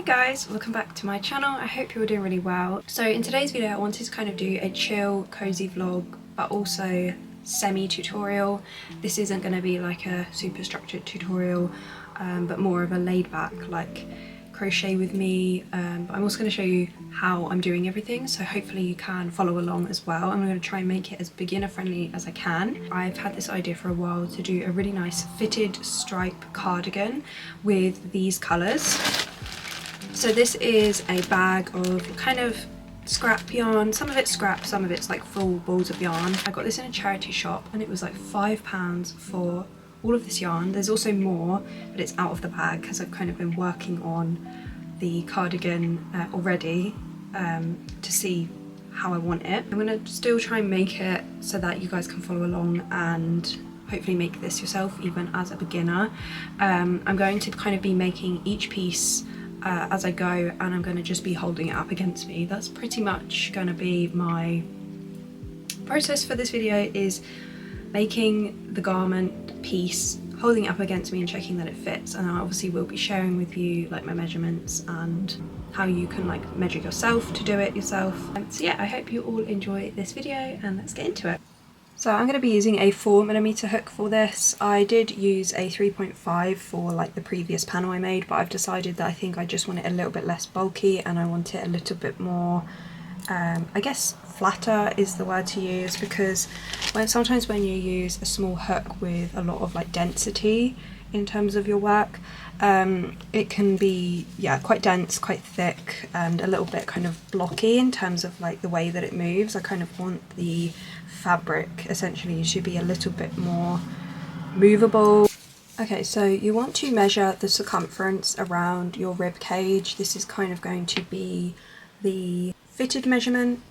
guys, welcome back to my channel. I hope you're doing really well. So in today's video I wanted to kind of do a chill, cozy vlog, but also semi-tutorial. This isn't going to be like a super structured tutorial, but more of a laid back, like crochet with me, but I'm also going to show you how I'm doing everything, so hopefully you can follow along as well. I'm going to try and make it as beginner friendly as I can. I've had this idea for a while to do a really nice fitted stripe cardigan with these colours. So this is a bag of kind of scrap yarn, some of it's scrap, some of it's like full balls of yarn. I got this in a charity shop and it was like £5 for all of this yarn. There's also more, but it's out of the bag because I've kind of been working on the cardigan already to see how I want it. I'm going to still try and make it so that you guys can follow along and hopefully make this yourself even as a beginner. I'm going to kind of be making each piece as I go, and I'm going to just be holding it up against me. That's pretty much going to be my process for this video, is making the garment piece, holding it up against me and checking that it fits, and I obviously will be sharing with you like my measurements and how you can like measure yourself to do it yourself. So yeah, I hope you all enjoy this video and let's get into it. So I'm going to be using a 4mm hook for this. I did use a 3.5 for like the previous panel I made, but I've decided that I think I just want it a little bit less bulky and I want it a little bit more, I guess flatter is the word to use, because sometimes when you use a small hook with a lot of like density in terms of your work, it can be quite dense, quite thick, and a little bit kind of blocky in terms of like the way that it moves. I kind of want the fabric essentially to be a little bit more movable. Okay, so you want to measure the circumference around your rib cage. This is kind of going to be the fitted measurement.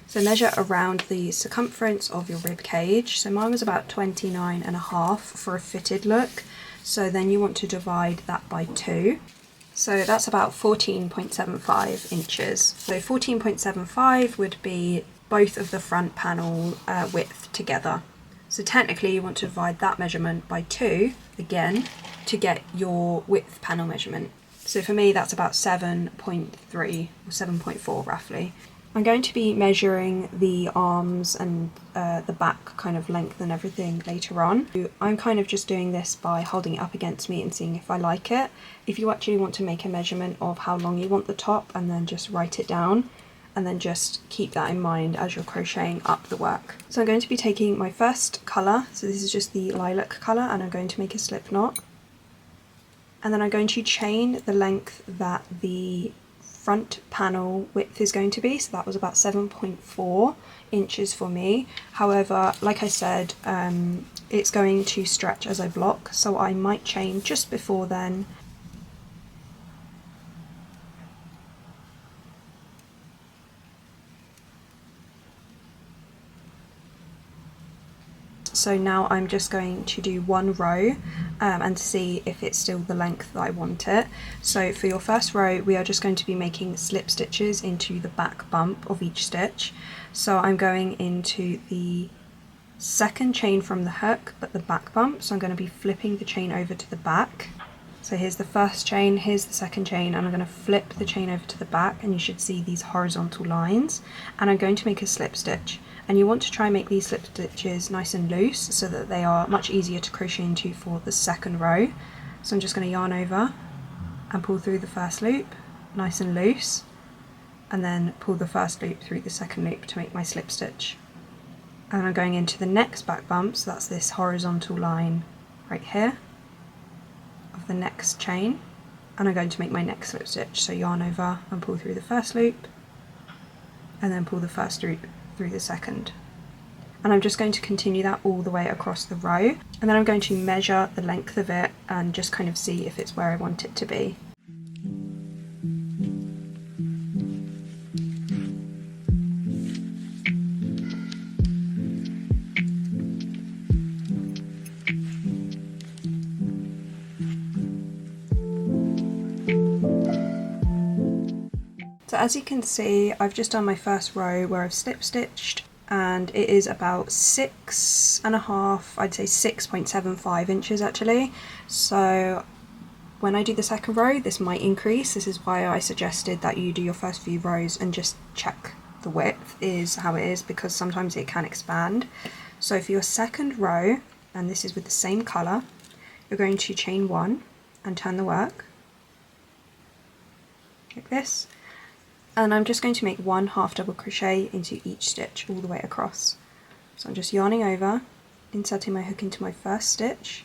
So measure around the circumference of your rib cage. So mine was about 29.5 for a fitted look. So then you want to divide that by 2. So that's about 14.75 inches. So 14.75 would be both of the front panel width together. So technically you want to divide that measurement by 2 again to get your width panel measurement. So for me that's about 7.3 or 7.4 roughly. I'm going to be measuring the arms and the back kind of length and everything later on. I'm kind of just doing this by holding it up against me and seeing if I like it. If you actually want to make a measurement of how long you want the top and then just write it down, and then just keep that in mind as you're crocheting up the work. So I'm going to be taking my first colour, so this is just the lilac colour, and I'm going to make a slip knot. And then I'm going to chain the length that the front panel width is going to be, so that was about 7.4 inches for me. However, like I said, it's going to stretch as I block, so I might chain just before then. So now I'm just going to do one row and see if it's still the length that I want it. So for your first row, we are just going to be making slip stitches into the back bump of each stitch. So I'm going into the second chain from the hook, but the back bump. So I'm going to be flipping the chain over to the back. So here's the first chain, here's the second chain, and I'm going to flip the chain over to the back, and you should see these horizontal lines. And I'm going to make a slip stitch. And you want to try and make these slip stitches nice and loose so that they are much easier to crochet into for the second row. So I'm just going to yarn over and pull through the first loop, nice and loose, and then pull the first loop through the second loop to make my slip stitch. And I'm going into the next back bump, so that's this horizontal line right here of the next chain, and I'm going to make my next slip stitch. So yarn over and pull through the first loop, and then pull the first loop through the second. And I'm just going to continue that all the way across the row, and then I'm going to measure the length of it and just kind of see if it's where I want it to be. So as you can see, I've just done my first row where I've slip stitched, and it is about 6.5, I'd say 6.75 inches actually. So When I do the second row, this might increase. This is why I suggested that you do your first few rows and just check the width is how it is, because sometimes it can expand. So for your second row, and this is with the same colour, you're going to chain 1 and turn the work like this, and I'm just going to make 1 half double crochet into each stitch all the way across. So I'm just yarning over, inserting my hook into my first stitch,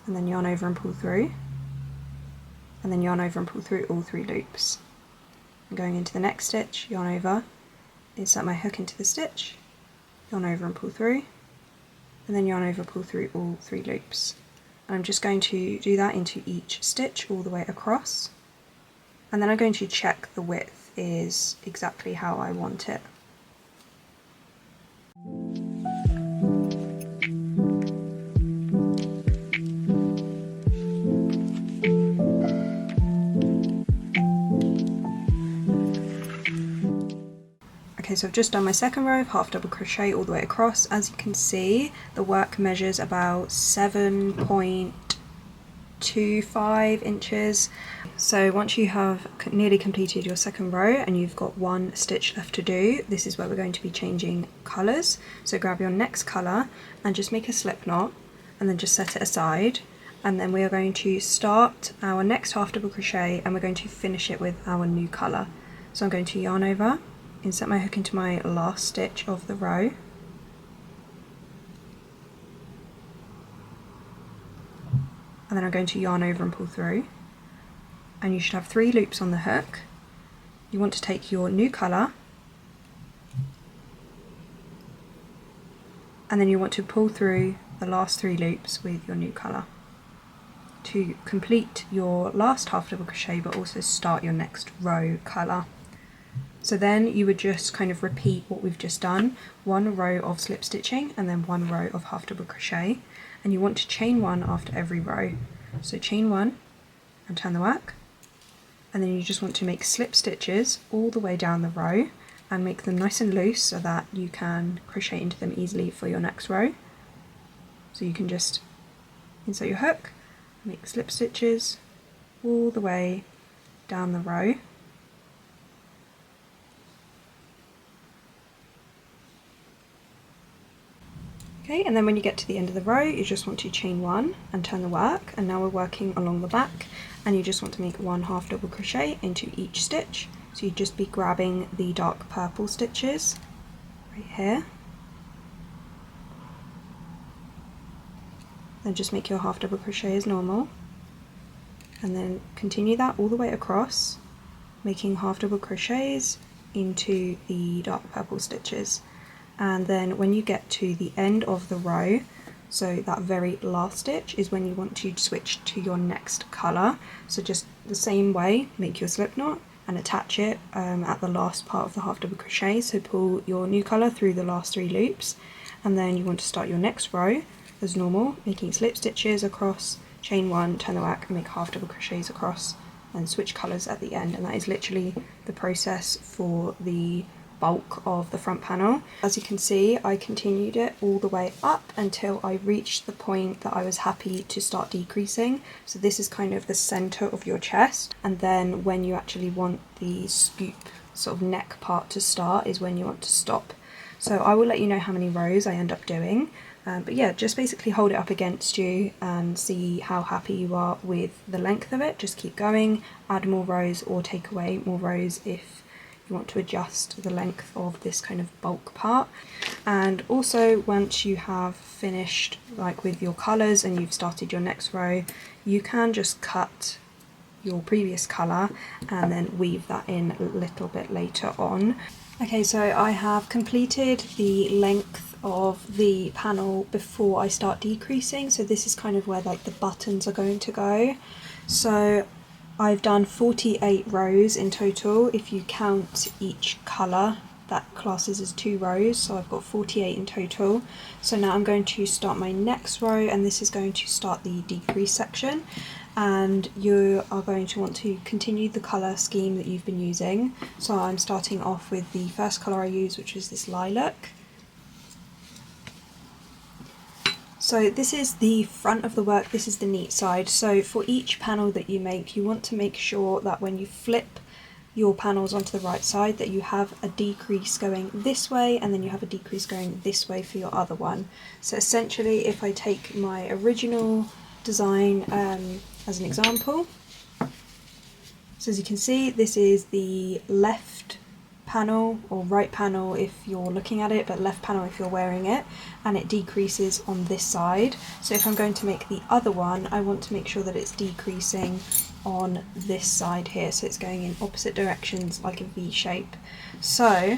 and then yarn over and pull through, and then yarn over and pull through all 3 loops. I'm going into the next stitch, yarn over, insert my hook into the stitch, yarn over and pull through, and then yarn over, pull through all 3 loops. And I'm just going to do that into each stitch all the way across, and then I'm going to check the width is exactly how I want it. Okay, so I've just done my second row of half double crochet all the way across. As you can see, the work measures about 7.25 inches. So once you have nearly completed your second row and you've got 1 stitch left to do, this is where we're going to be changing colours. So grab your next colour and just make a slip knot and then just set it aside. And then we are going to start our next half double crochet and we're going to finish it with our new colour. So I'm going to yarn over, insert my hook into my last stitch of the row, and then I'm going to yarn over and pull through, and you should have 3 loops on the hook. You want to take your new colour and then you want to pull through the last 3 loops with your new colour to complete your last half double crochet but also start your next row colour. So then you would just kind of repeat what we've just done, 1 row of slip stitching and then 1 row of half double crochet, and you want to chain 1 after every row. So chain 1 and turn the work, and then you just want to make slip stitches all the way down the row and make them nice and loose so that you can crochet into them easily for your next row. So you can just insert your hook, make slip stitches all the way down the row. Okay, and then when you get to the end of the row, you just want to chain 1 and turn the work, and now we're working along the back, and you just want to make 1 half double crochet into each stitch. So you'd just be grabbing the dark purple stitches right here, then just make your half double crochet as normal, and then continue that all the way across, making half double crochets into the dark purple stitches. And then when you get to the end of the row, so that very last stitch is when you want to switch to your next colour. So just the same way, make your slip knot and attach it at the last part of the half double crochet. So pull your new colour through the last 3 loops, and then you want to start your next row as normal, making slip stitches across, chain 1, turn the work and make half double crochets across, and switch colours at the end. And that is literally the process for the bulk of the front panel. As you can see, I continued it all the way up until I reached the point that I was happy to start decreasing. So this is kind of the center of your chest, and then when you actually want the scoop sort of neck part to start is when you want to stop. So I will let you know how many rows I end up doing, but yeah, just basically hold it up against you and see how happy you are with the length of it. Just keep going, add more rows or take away more rows if you want to adjust the length of this kind of bulk part. And also once you have finished like with your colours and you've started your next row, you can just cut your previous colour and then weave that in a little bit later on. Okay, so I have completed the length of the panel before I start decreasing, so this is kind of where like the buttons are going to go. So I've done 48 rows in total. If you count each colour, that classes as 2 rows, so I've got 48 in total. So now I'm going to start my next row, and this is going to start the decrease section, and you are going to want to continue the colour scheme that you've been using. So I'm starting off with the first colour I used, which is this lilac. So this is the front of the work, this is the neat side. So for each panel that you make, you want to make sure that when you flip your panels onto the right side that you have a decrease going this way and then you have a decrease going this way for your other one. So essentially, if I take my original design as an example, so as you can see, this is the left panel, or right panel if you're looking at it, but left panel if you're wearing it, and it decreases on this side. So if I'm going to make the other one, I want to make sure that it's decreasing on this side here, so it's going in opposite directions like a V shape. So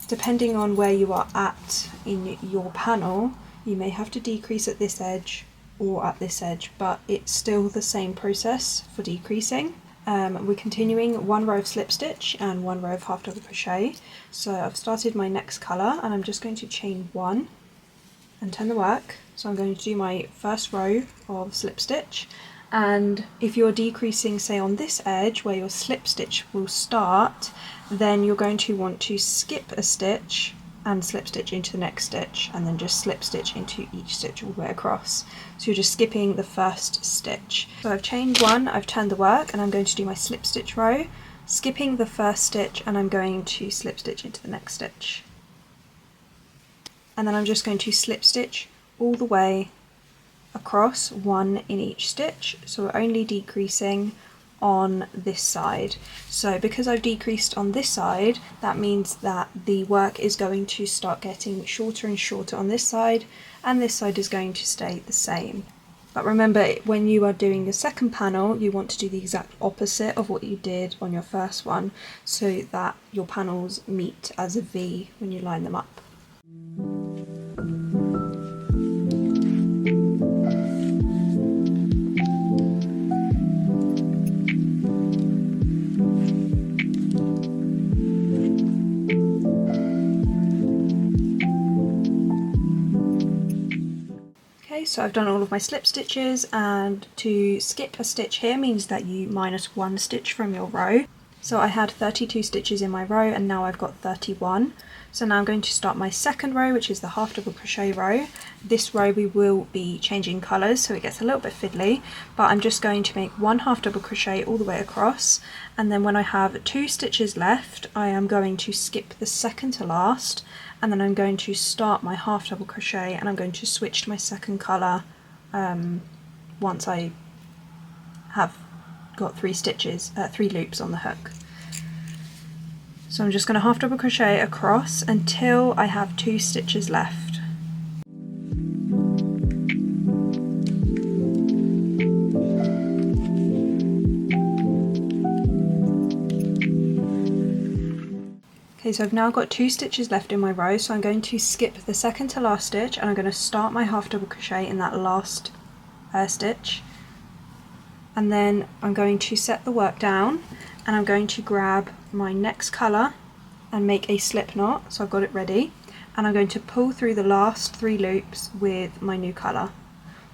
depending on where you are at in your panel, you may have to decrease at this edge or at this edge, but it's still the same process for decreasing. We're continuing one row of slip stitch and one row of half double crochet. So I've started my next colour and I'm just going to chain one and turn the work. So I'm going to do my first row of slip stitch, and if you're decreasing, say on this edge where your slip stitch will start, then you're going to want to skip a stitch and slip stitch into the next stitch, and then just slip stitch into each stitch all the way across. So you're just skipping the first stitch. So I've chained one, I've turned the work, and I'm going to do my slip stitch row, skipping the first stitch, and I'm going to slip stitch into the next stitch. And then I'm just going to slip stitch all the way across, one in each stitch. So we're only decreasing on this side. So because I've decreased on this side, that means that the work is going to start getting shorter and shorter on this side, and this side is going to stay the same. But remember, when you are doing the second panel, you want to do the exact opposite of what you did on your first one, so that your panels meet as a V when you line them up. So I've done all of my slip stitches, and to skip a stitch here means that you minus one stitch from your row. So I had 32 stitches in my row and now I've got 31. So now I'm going to start my second row, which is the half double crochet row. This row we will be changing colours, so it gets a little bit fiddly, but I'm just going to make one half double crochet all the way across, and then when I have 2 stitches left, I am going to skip the second to last, and then I'm going to start my half double crochet, and I'm going to switch to my second colour once I have got 3 loops on the hook. So I'm just going to half double crochet across until I have 2 stitches left. Okay, so I've now got 2 stitches left in my row, so I'm going to skip the second to last stitch, and I'm going to start my half double crochet in that last stitch, and then I'm going to set the work down, and I'm going to grab my next colour and make a slip knot, so I've got it ready, and I'm going to pull through the last 3 loops with my new colour.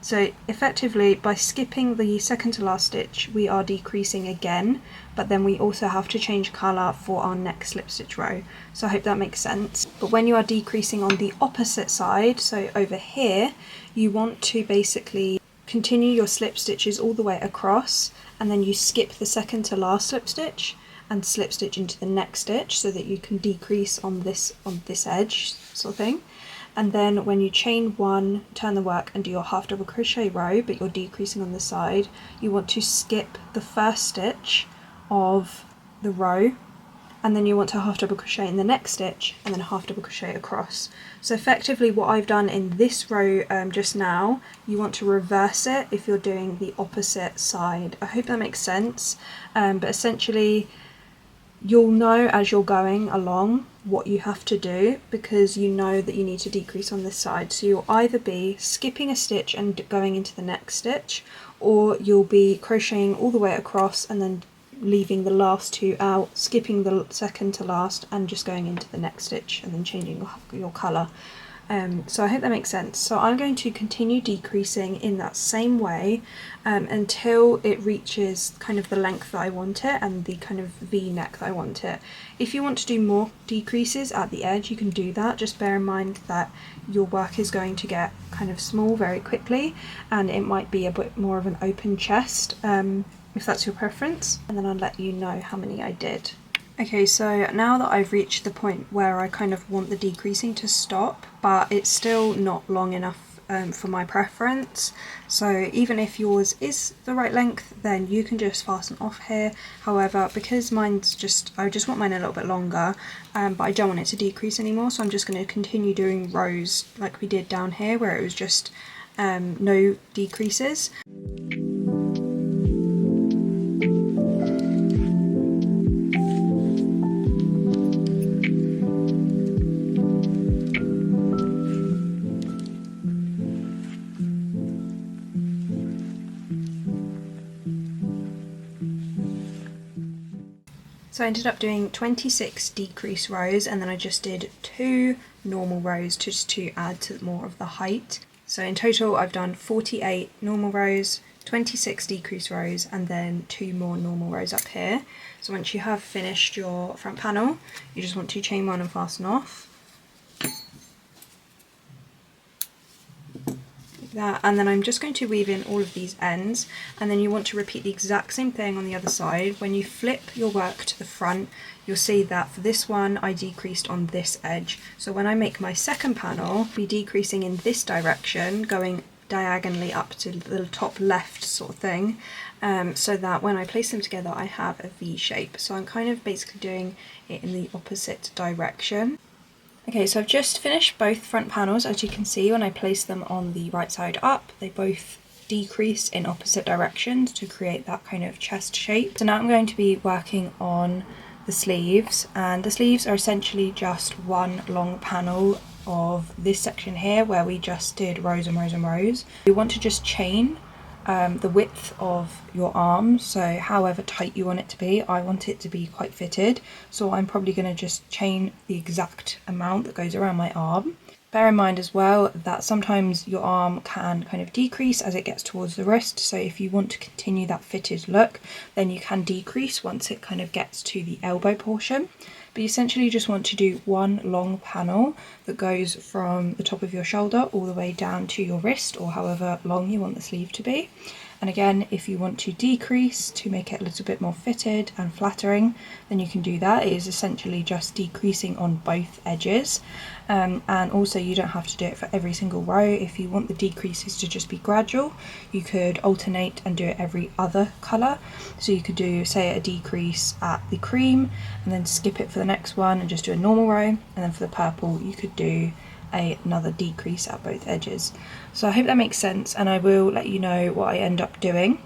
So effectively, by skipping the second to last stitch, we are decreasing again, but then we also have to change colour for our next slip stitch row. So I hope that makes sense. But when you are decreasing on the opposite side, so over here, you want to basically continue your slip stitches all the way across, and then you skip the second to last slip stitch and slip stitch into the next stitch so that you can decrease on this edge sort of thing. And then when you chain one, turn the work and do your half double crochet row, but you're decreasing on the side, you want to skip the first stitch of the row, and then you want to half double crochet in the next stitch and then half double crochet across. So effectively what I've done in this row just now, you want to reverse it if you're doing the opposite side. I hope that makes sense, but essentially you'll know as you're going along what you have to do, because you know that you need to decrease on this side. So you'll either be skipping a stitch and going into the next stitch, or you'll be crocheting all the way across and then leaving the last 2 out, skipping the second to last and just going into the next stitch and then changing your colour. So I hope that makes sense. So I'm going to continue decreasing in that same way until it reaches kind of the length that I want it and the kind of V-neck that I want it. If you want to do more decreases at the edge, you can do that. Just bear in mind that your work is going to get kind of small very quickly, and it might be a bit more of an open chest if that's your preference, and then I'll let you know how many I did. Okay, so now that I've reached the point where I kind of want the decreasing to stop, but it's still not long enough for my preference. So even if yours is the right length, then you can just fasten off here. However, because mine's I just want mine a little bit longer, but I don't want it to decrease anymore, so I'm just going to continue doing rows like we did down here where it was just no decreases. So I ended up doing 26 decrease rows, and then I just did 2 normal rows just to add to more of the height. So in total I've done 48 normal rows, 26 decrease rows, and then 2 more normal rows up here. So once you have finished your front panel, you just want to chain 1 and fasten off. That, and then I'm just going to weave in all of these ends, and then you want to repeat the exact same thing on the other side. When you flip your work to the front, you'll see that for this one I decreased on this edge. So when I make my second panel, I'll be decreasing in this direction, going diagonally up to the top left sort of thing, so that when I place them together I have a V shape. So I'm kind of basically doing it in the opposite direction. Okay, so I've just finished both front panels. As you can see, when I place them on the right side up, they both decrease in opposite directions to create that kind of chest shape. So now I'm going to be working on the sleeves, and the sleeves are essentially just one long panel of this section here where we just did rows and rows and rows. You want to just chain the width of your arm, so however tight you want it to be. I want it to be quite fitted, so I'm probably going to just chain the exact amount that goes around my arm. Bear in mind as well that sometimes your arm can kind of decrease as it gets towards the wrist, so if you want to continue that fitted look, then you can decrease once it kind of gets to the elbow portion. But you essentially just want to do one long panel that goes from the top of your shoulder all the way down to your wrist, or however long you want the sleeve to be. And again, if you want to decrease to make it a little bit more fitted and flattering, then you can do that. It is essentially just decreasing on both edges. And also you don't have to do it for every single row. If you want the decreases to just be gradual, you could alternate and do it every other colour. So you could do, say, a decrease at the cream and then skip it for the next one and just do a normal row, and then for the purple you could do another decrease at both edges. So I hope that makes sense, and I will let you know what I end up doing.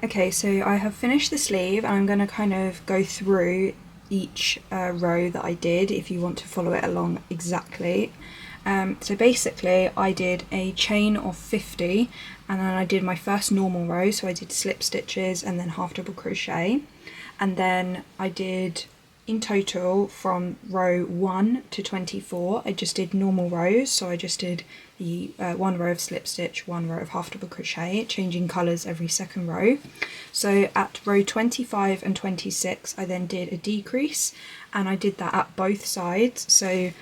Okay, so I have finished the sleeve, and I'm going to kind of go through each row that I did if you want to follow it along exactly. So basically I did a chain of 50, and then I did my first normal row, so I did slip stitches and then half double crochet, and then I did in total from row 1 to 24 I just did normal rows. So I just did the one row of slip stitch, one row of half double crochet, changing colours every second row. So at row 25 and 26 I then did a decrease, and I did that at both sides. So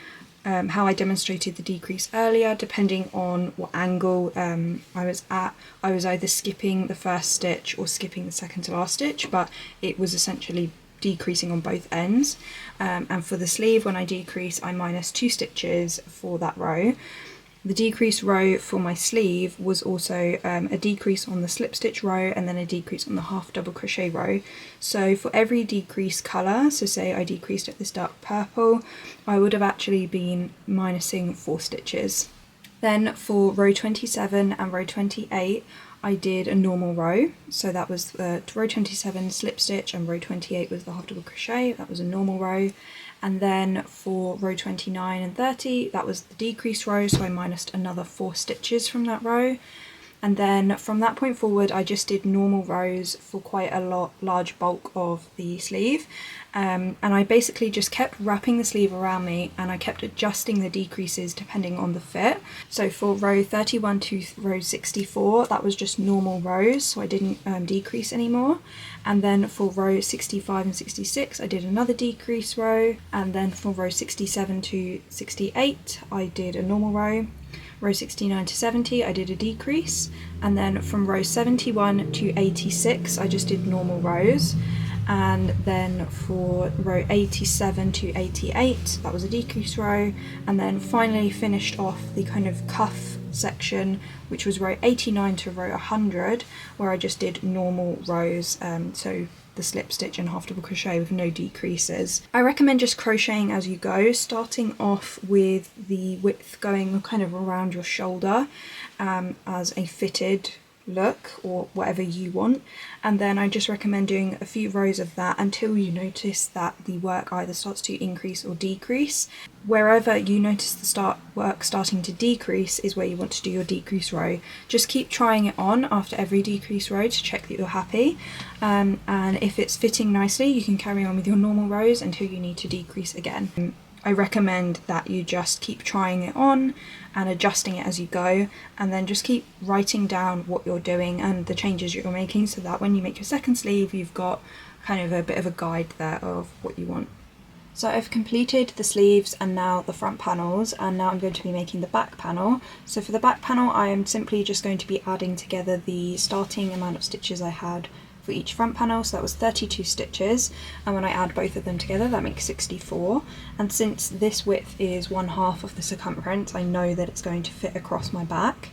how I demonstrated the decrease earlier, depending on what angle I was at, I was either skipping the first stitch or skipping the second to last stitch, but it was essentially decreasing on both ends. And for the sleeve, when I decrease, I minus 2 stitches for that row. The decrease row for my sleeve was also a decrease on the slip stitch row and then a decrease on the half double crochet row. So for every decrease colour, so say I decreased at this dark purple, I would have actually been minusing 4 stitches. Then for row 27 and row 28 I did a normal row, so that was row 27 slip stitch and row 28 was the half double crochet, that was a normal row. And then for row 29 and 30 that was the decrease row, so I minused another 4 stitches from that row. And then from that point forward I just did normal rows for quite a large bulk of the sleeve, and I basically just kept wrapping the sleeve around me and I kept adjusting the decreases depending on the fit. So for row 31 to row 64 that was just normal rows, so I didn't decrease anymore. And then for row 65 and 66 I did another decrease row, and then for row 67 to 68 I did a normal row. Row 69 to 70 I did a decrease, and then from row 71 to 86 I just did normal rows, and then for row 87 to 88 that was a decrease row, and then finally finished off the kind of cuff section, which was row 89 to row 100, where I just did normal rows, so the slip stitch and half double crochet with no decreases. I recommend just crocheting as you go, starting off with the width going kind of around your shoulder as a fitted look or whatever you want, and then I just recommend doing a few rows of that until you notice that the work either starts to increase or decrease. Wherever you notice the work starting to decrease is where you want to do your decrease row. Just keep trying it on after every decrease row to check that you're happy, and if it's fitting nicely you can carry on with your normal rows until you need to decrease again. I recommend that you just keep trying it on and adjusting it as you go, and then just keep writing down what you're doing and the changes you're making, so that when you make your second sleeve you've got kind of a bit of a guide there of what you want. So I've completed the sleeves and now the front panels, and now I'm going to be making the back panel. So for the back panel I am simply just going to be adding together the starting amount of stitches I had for each front panel, so that was 32 stitches, and when I add both of them together that makes 64. And since this width is 1/2 of the circumference, I know that it's going to fit across my back,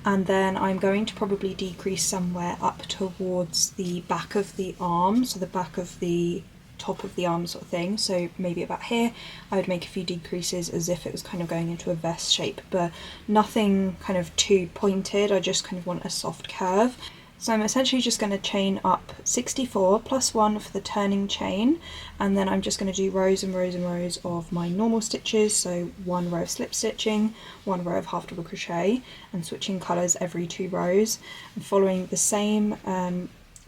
and then I'm going to probably decrease somewhere up towards the back of the arm, so the back of the top of the arm sort of thing, so maybe about here I would make a few decreases as if it was kind of going into a vest shape, but nothing kind of too pointed. I just kind of want a soft curve. So I'm essentially just going to chain up 64 plus 1 for the turning chain, and then I'm just going to do rows and rows and rows of my normal stitches, so 1 row of slip stitching, 1 row of half double crochet, and switching colours every 2 rows, and following the same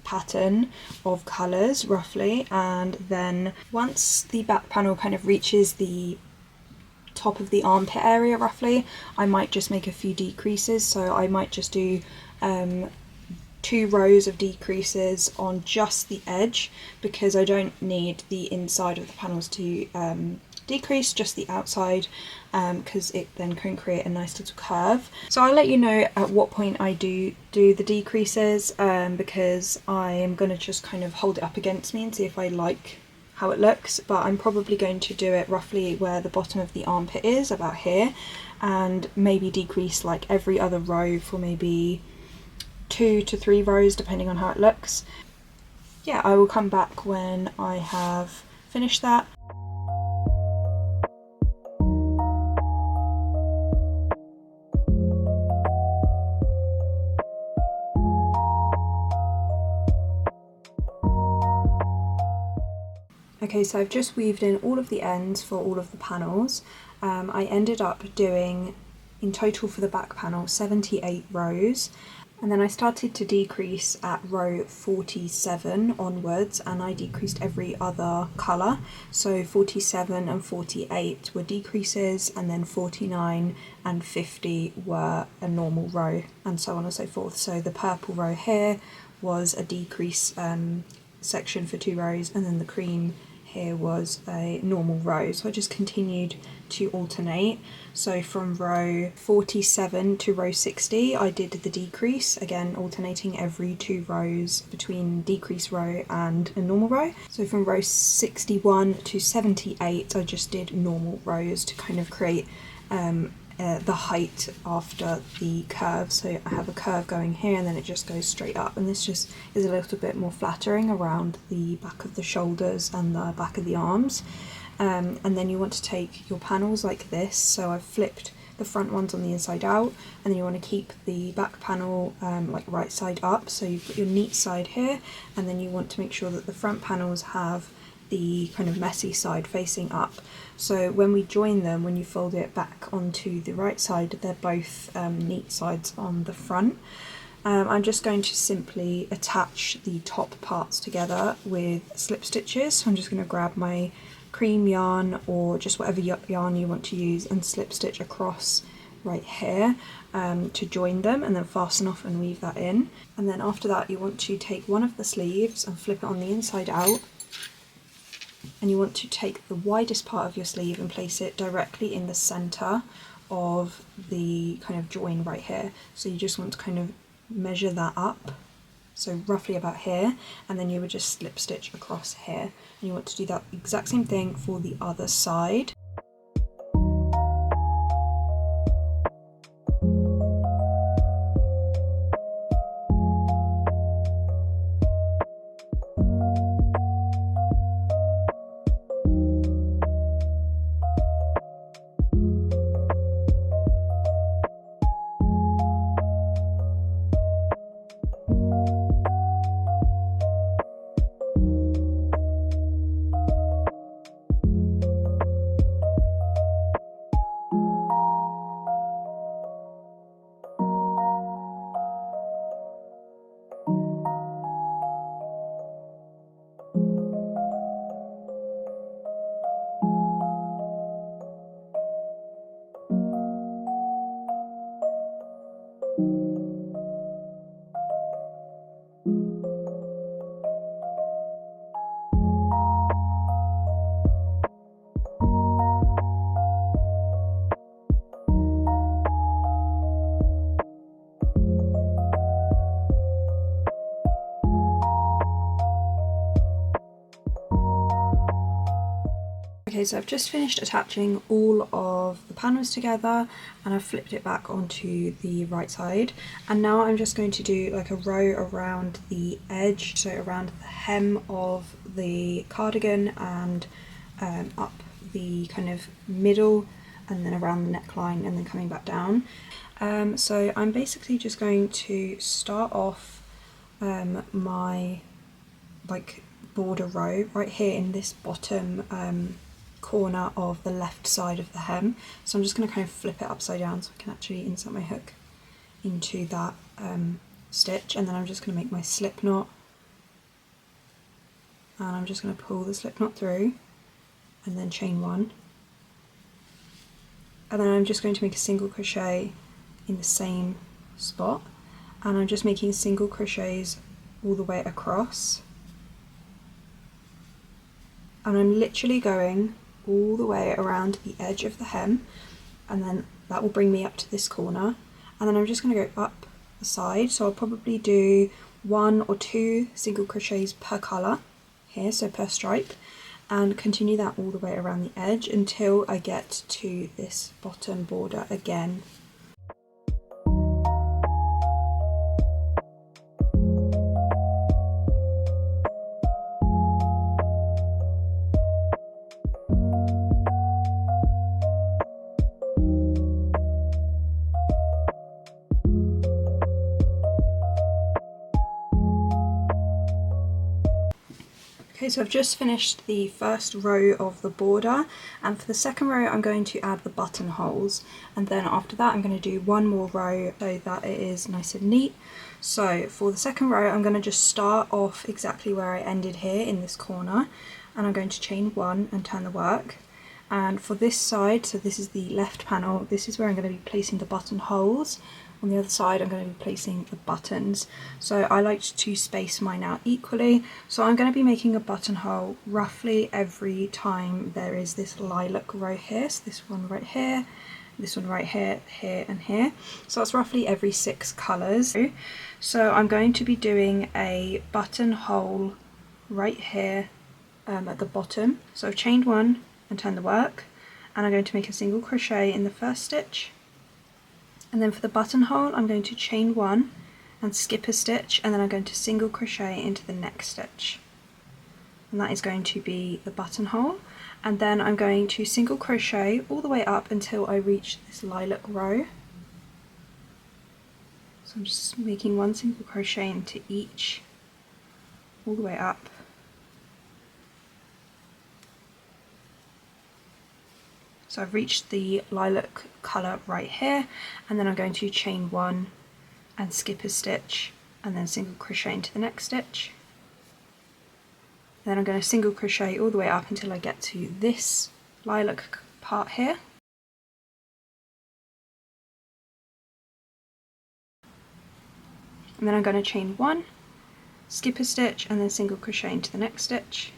pattern of colours roughly. And then once the back panel kind of reaches the top of the armpit area roughly, I might just make a few decreases, so I might just do 2 rows of decreases on just the edge, because I don't need the inside of the panels to decrease, just the outside, because it then can create a nice little curve. So I'll let you know at what point I do the decreases, because I am going to just kind of hold it up against me and see if I like how it looks, but I'm probably going to do it roughly where the bottom of the armpit is, about here, and maybe decrease like every other row for maybe 2 to 3 rows depending on how it looks. Yeah, I will come back when I have finished that. Okay, so I've just weaved in all of the ends for all of the panels. I ended up doing, in total for the back panel, 78 rows. And then I started to decrease at row 47 onwards, and I decreased every other colour. So 47 and 48 were decreases, and then 49 and 50 were a normal row, and so on and so forth. So the purple row here was a decrease section for 2 rows, and then the cream here was a normal row. So I just continued to alternate. So from row 47 to row 60 I did the decrease, again alternating every 2 rows between decrease row and a normal row. So from row 61 to 78 I just did normal rows to kind of create the height after the curve. So I have a curve going here and then it just goes straight up, and this just is a little bit more flattering around the back of the shoulders and the back of the arms. And then you want to take your panels like this, so I've flipped the front one's on the inside out, and then you want to keep the back panel like right side up, so you've got your neat side here, and then you want to make sure that the front panels have the kind of messy side facing up. So when we join them, when you fold it back onto the right side, they're both neat sides on the front. I'm just going to simply attach the top parts together with slip stitches. So I'm just going to grab my cream yarn or just whatever yarn you want to use and slip stitch across right here to join them, and then fasten off and weave that in. And then after that you want to take one of the sleeves and flip it on the inside out, and you want to take the widest part of your sleeve and place it directly in the center of the kind of join right here. So you just want to kind of measure that up, so roughly about here, and then you would just slip stitch across here, and you want to do that exact same thing for the other side. Okay, so I've just finished attaching all of the panels together, and I've flipped it back onto the right side, and now I'm just going to do like a row around the edge, so around the hem of the cardigan and up the kind of middle, and then around the neckline, and then coming back down. So I'm basically just going to start off my like border row right here in this bottom corner of the left side of the hem. So I'm just going to kind of flip it upside down so I can actually insert my hook into that stitch, and then I'm just going to make my slip knot, and I'm just going to pull the slip knot through and then chain one, and then I'm just going to make a single crochet in the same spot, and I'm just making single crochets all the way across, and I'm literally going all the way around the edge of the hem, and then that will bring me up to this corner, and then I'm just going to go up the side. So I'll probably do 1 or 2 single crochets per colour here, so per stripe, and continue that all the way around the edge until I get to this bottom border again. Okay, so I've just finished the first row of the border, and for the second row I'm going to add the buttonholes, and then after that I'm going to do one more row so that it is nice and neat. So for the second row I'm going to just start off exactly where I ended here in this corner, and I'm going to chain one and turn the work. And for this side, so this is the left panel, this is where I'm going to be placing the buttonholes. On the other side I'm going to be placing the buttons. So I like to space mine out equally, so I'm going to be making a buttonhole roughly every time there is this lilac row here. So this one right here, this one right here, here and here. So that's roughly every 6 colours. So I'm going to be doing a buttonhole right here at the bottom. So I've chained one and turned the work, and I'm going to make a single crochet in the first stitch. And then for the buttonhole I'm going to chain one and skip a stitch, and then I'm going to single crochet into the next stitch, and that is going to be the buttonhole. and then I'm going to single crochet all the way up until I reach this lilac row. So I'm just making one single crochet into each all the way up. So I've reached the lilac colour right here, and then I'm going to chain one and skip a stitch and then single crochet into the next stitch. Then I'm going to single crochet all the way up until I get to this lilac part here. And then I'm going to chain one, skip a stitch and then single crochet into the next stitch.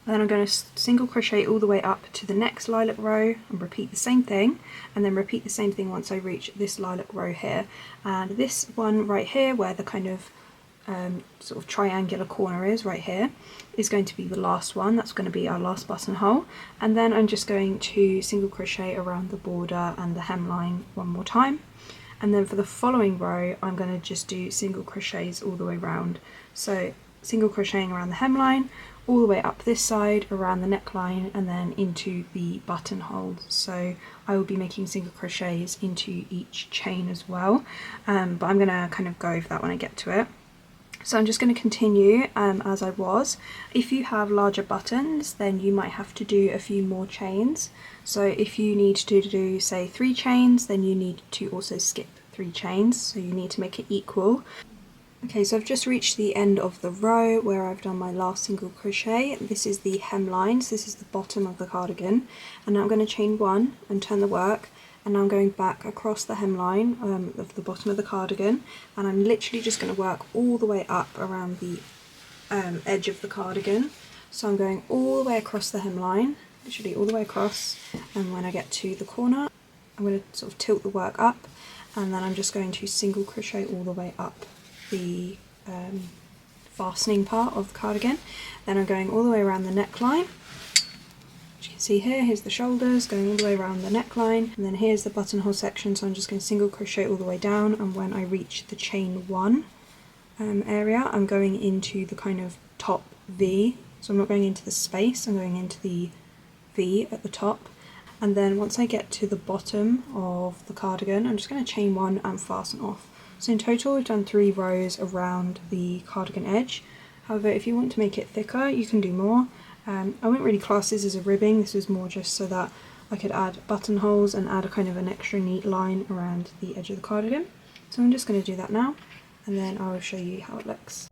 And then I'm going to single crochet all the way up to the next lilac row and repeat the same thing, and then repeat the same thing once I reach this lilac row here. And this one right here, where the kind of sort of triangular corner is right here, is going to be the last one. That's going to be our last buttonhole. And then I'm just going to single crochet around the border and the hemline one more time. And then for the following row, I'm going to just do single crochets all the way around. So single crocheting around the hemline, all the way up this side, around the neckline, and then into the buttonhole. So I will be making single crochets into each chain as well, but I'm going to kind of go over that when I get to it. So I'm just going to continue as I was. If you have larger buttons, then you might have to do a few more chains. So if you need to do, say, 3 chains, then you need to also skip 3 chains, so you need to make it equal. Okay, so I've just reached the end of the row where I've done my last single crochet. This is the hemline, so this is the bottom of the cardigan. And now I'm going to chain one and turn the work, and now I'm going back across the hemline of the bottom of the cardigan, and I'm literally just going to work all the way up around the edge of the cardigan. So I'm going all the way across the hemline, literally all the way across, and when I get to the corner, I'm going to sort of tilt the work up, and then I'm just going to single crochet all the way up the fastening part of the cardigan. Then I'm going all the way around the neckline. As you can see here, here's the shoulders, going all the way around the neckline, and then here's the buttonhole section, so I'm just going to single crochet all the way down, and when I reach the chain one area, I'm going into the kind of top V. So I'm not going into the space, I'm going into the V at the top. And then once I get to the bottom of the cardigan, I'm just going to chain one and fasten off. So in total we've done 3 rows around the cardigan edge. However, if you want to make it thicker, you can do more. I wouldn't really class this as a ribbing, this was more just so that I could add buttonholes and add a kind of an extra neat line around the edge of the cardigan. So I'm just going to do that now, and then I will show you how it looks.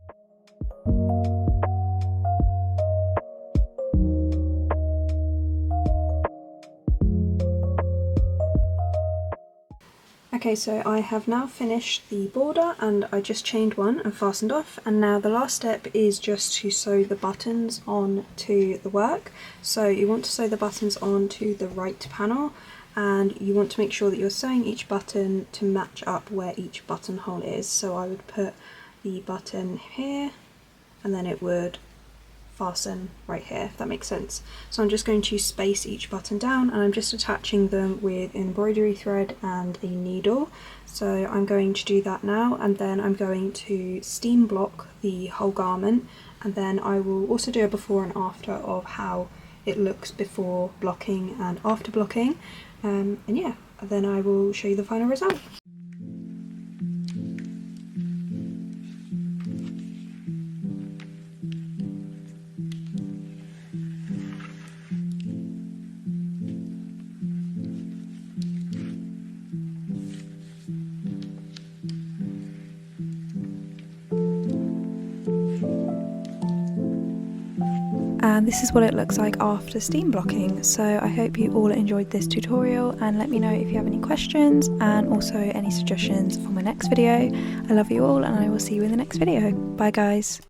Okay, so I have now finished the border, and I just chained one and fastened off, and now the last step is just to sew the buttons onto the work. So you want to sew the buttons onto the right panel, and you want to make sure that you're sewing each button to match up where each buttonhole is. So I would put the button here, and then it would fasten right here, if that makes sense. So I'm just going to space each button down, and I'm just attaching them with embroidery thread and a needle. So I'm going to do that now, and then I'm going to steam block the whole garment, and then I will also do a before and after of how it looks before blocking and after blocking, and yeah, then I will show you the final result. And this is what it looks like after steam blocking. So I hope you all enjoyed this tutorial, and let me know if you have any questions and also any suggestions for my next video. I love you all, and I will see you in the next video. Bye guys.